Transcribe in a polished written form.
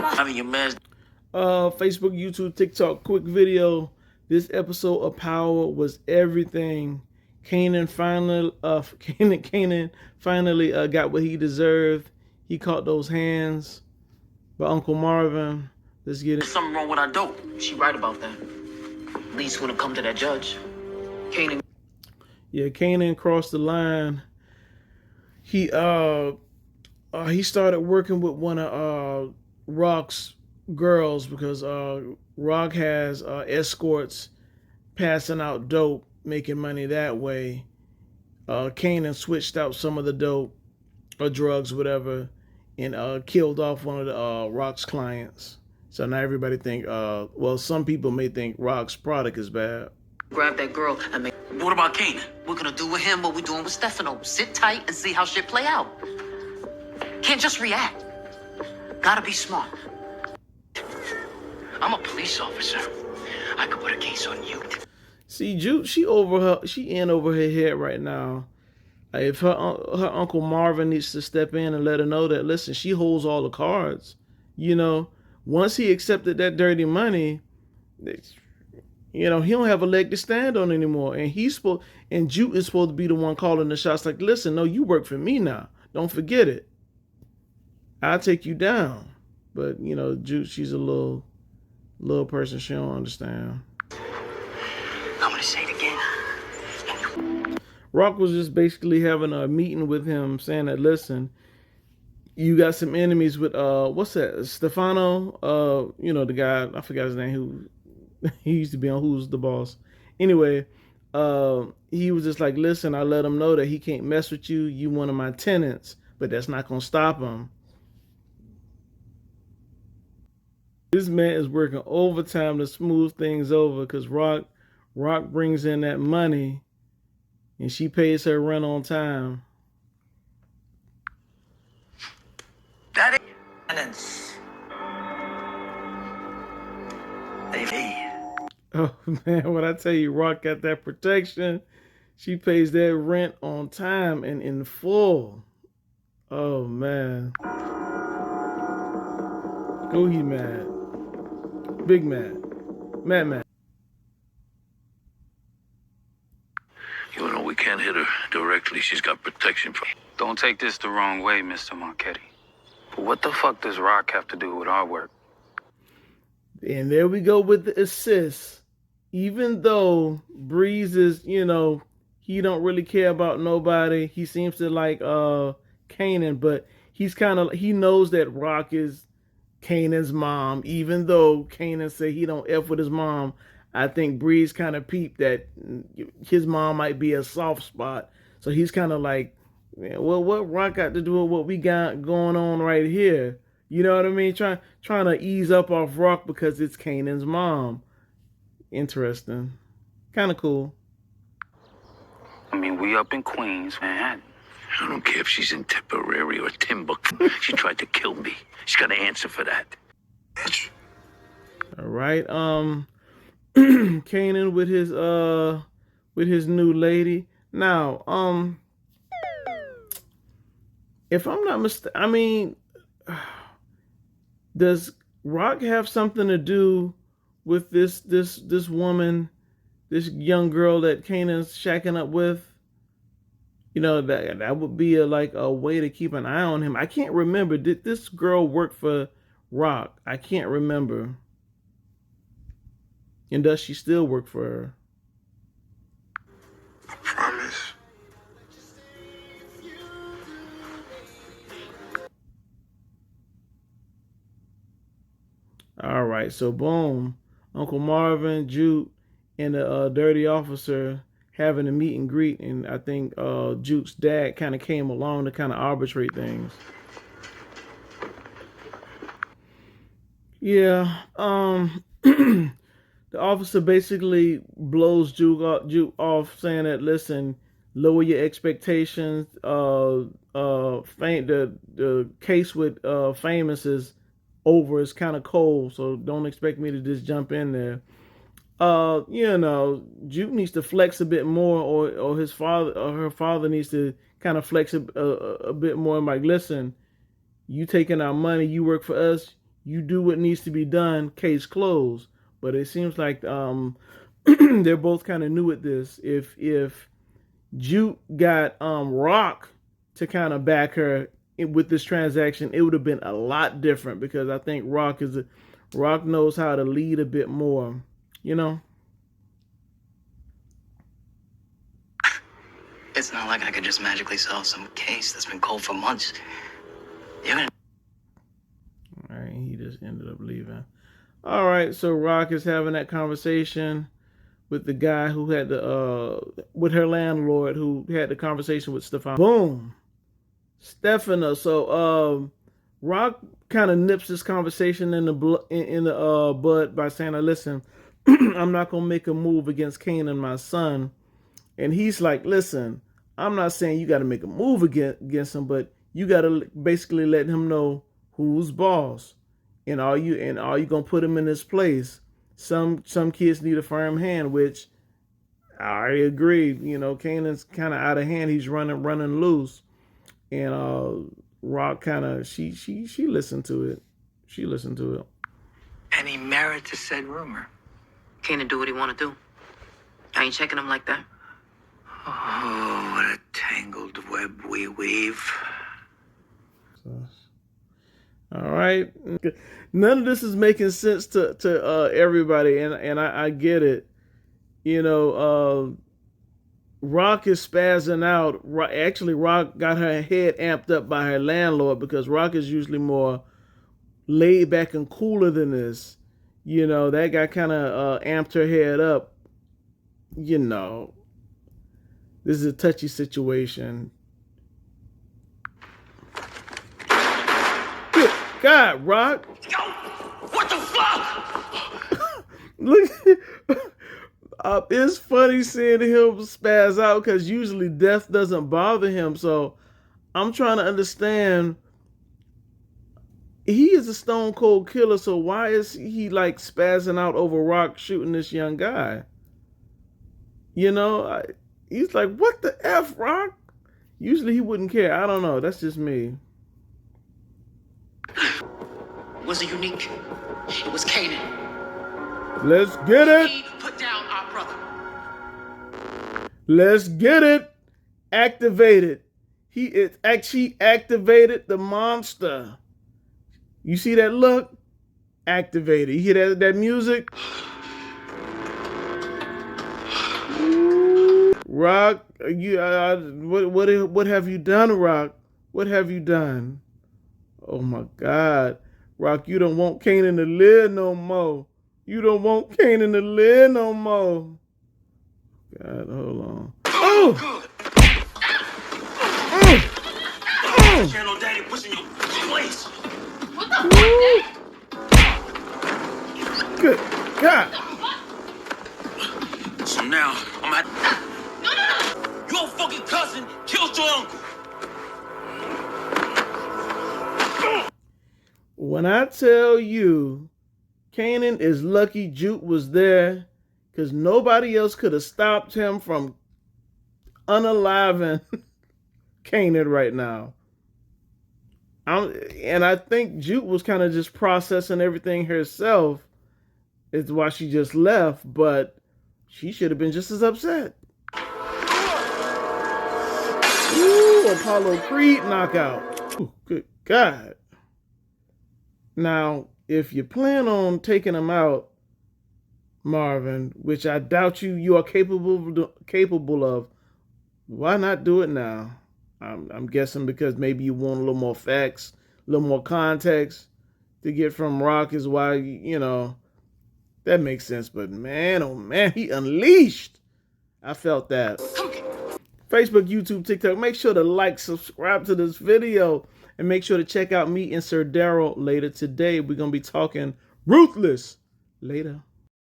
Having your man. Facebook, YouTube, TikTok, quick video. This episode of Power was everything. Kanan finally got what he deserved. He caught those hands by Uncle Marvin. Let's get it. There's something wrong with our dope. She right about that. At least when it come to that judge. Kanan. Yeah, Kanan crossed the line. He started working with one of Rock's girls because Rock has escorts passing out dope, making money that way. Kanan switched out some of the dope or drugs, whatever, and killed off one of the Rock's clients. So now everybody think, well, some people may think Rock's product is bad. Grab that girl and make. What about Kanan? We're gonna do with him what we're doing with Stefano. Sit tight and see how shit play out. Can't just react. Gotta be smart. I'm a police officer. I could put a case on you. See, Juke, she in over her head right now. If her Uncle Marvin needs to step in and let her know that, listen, she holds all the cards. You know, once he accepted that dirty money, you know, he don't have a leg to stand on anymore. And Juke is supposed to be the one calling the shots. Like, listen, no, you work for me now. Don't forget it. I'll take you down. But, you know, Juke, she's a little person. She don't understand. I'm gonna say it again. Rock was just basically having a meeting with him, saying that, listen, you got some enemies with what's that? Stefano, you know, the guy, I forgot his name, who he used to be on Who's the Boss. Anyway, he was just like, listen, I let him know that he can't mess with you. You one of my tenants, but that's not gonna stop him. This man is working overtime to smooth things over because Rock brings in that money and she pays her rent on time. That is tenants. Hey. Oh man, when I tell you Rock got that protection, she pays that rent on time and in full. Oh man. Go he mad. Big mad. Mad. You know we can't hit her directly. She's got protection from. Don't take this the wrong way, Mr. Marchetti. But what the fuck does Rock have to do with our work? And there we go with the assist. Even though Breeze is, you know, he don't really care about nobody. He seems to like Kanan, but he knows that Rock is Kanan's mom. Even though Kanan say he don't F with his mom, I think Breeze kind of peeped that his mom might be a soft spot. So he's kind of like, well, what Rock got to do with what we got going on right here? You know what I mean? Trying to ease up off Rock because it's Kanan's mom. Interesting. Kind of cool. I mean, we up in Queens, Manhattan. I don't care if she's in Tipperary or Timbuktu. She tried to kill me. She's got to answer for that. All right. Kanan with his new lady. Now, if I'm not mistaken, I mean, does Rock have something to do with this woman, this young girl that Kanan's shacking up with? You know, that would be a way to keep an eye on him. I can't remember. Did this girl work for Rock? I can't remember. And does she still work for her? I promise. All right, so boom. Uncle Marvin, Juke, and the dirty officer having a meet and greet, and I think Juke's dad kind of came along to kind of arbitrate things. Yeah, the officer basically blows Juke off, saying that, listen, lower your expectations. The case with Famous is over. It's kind of cold, so don't expect me to just jump in there. You know, Juke needs to flex a bit more, or his father or her father needs to kind of flex a bit more. I'm like, listen, you taking our money, you work for us, You do what needs to be done, case closed. But it seems like they're both kind of new at this. If Juke got Rock to kind of back her with this transaction, it would have been a lot different, because I think Rock knows how to lead a bit more, you know. It's not like I could just magically solve some case that's been cold for months. You're gonna. All right, he just ended up leaving. All right, so Rock is having that conversation with the guy who had with her landlord, who had the conversation with Stefano. Boom, Stefano. So Rock kind of nips this conversation in the bud by saying, "Listen, I'm not gonna make a move against Kanan, my son." And he's like, "Listen, I'm not saying you got to make a move against him, but you got to basically let him know who's boss, and are you gonna put him in his place? Some kids need a firm hand," which I agree. You know, Kanan's kind of out of hand. He's running loose, and Rock kind of she listened to it. She listened to it. Any merit to said rumor? Kanan do what he want to do. I ain't checking him like that. Oh, what a tangled web we weave. All right, none of this is making sense to everybody, and I get it. You know, Rock is spazzing out. Actually, Rock got her head amped up by her landlord, because Rock is usually more laid back and cooler than this. You know, that guy kind of amped her head up. You know, this is a touchy situation. Good God, Rock. Yo, what the fuck? Look, it's funny seeing him spaz out, because usually death doesn't bother him. So I'm trying to understand. He is a stone cold killer, so why is he like spazzing out over Rock shooting this young guy? You know, he's like, "What the F, Rock?" Usually he wouldn't care. I don't know. That's just me. Was it unique? It was Kanan. Let's get it. He put down our brother. Let's get it. Activated. He actually activated the monster. You see that look? Activated. You hear that music? Rock, you what have you done, Rock? What have you done? Oh my God, Rock, you don't want Kanan to live no more. You don't want Kanan to live no more. God, hold on. Oh! Channel Daddy pushing your place. What the fuck, Good God. So now I'm at. No. Your fucking cousin killed your uncle. When I tell you, Kanan is lucky Juke was there, because nobody else could have stopped him from unaliving Kanan right now. And I think Juke was kind of just processing everything herself. It's why she just left, but she should have been just as upset. Ooh, Apollo Creed knockout. Ooh, good God. Now, if you plan on taking him out, Marvin, which I doubt you are capable of, why not do it now? I'm guessing because maybe you want a little more facts, a little more context to get from Rock is why, you know, that makes sense. But man, oh man, he unleashed. I felt that. Facebook, YouTube, TikTok. Make sure to like, subscribe to this video, and make sure to check out me and Sir Daryl later today. We're going to be talking Ruthless later.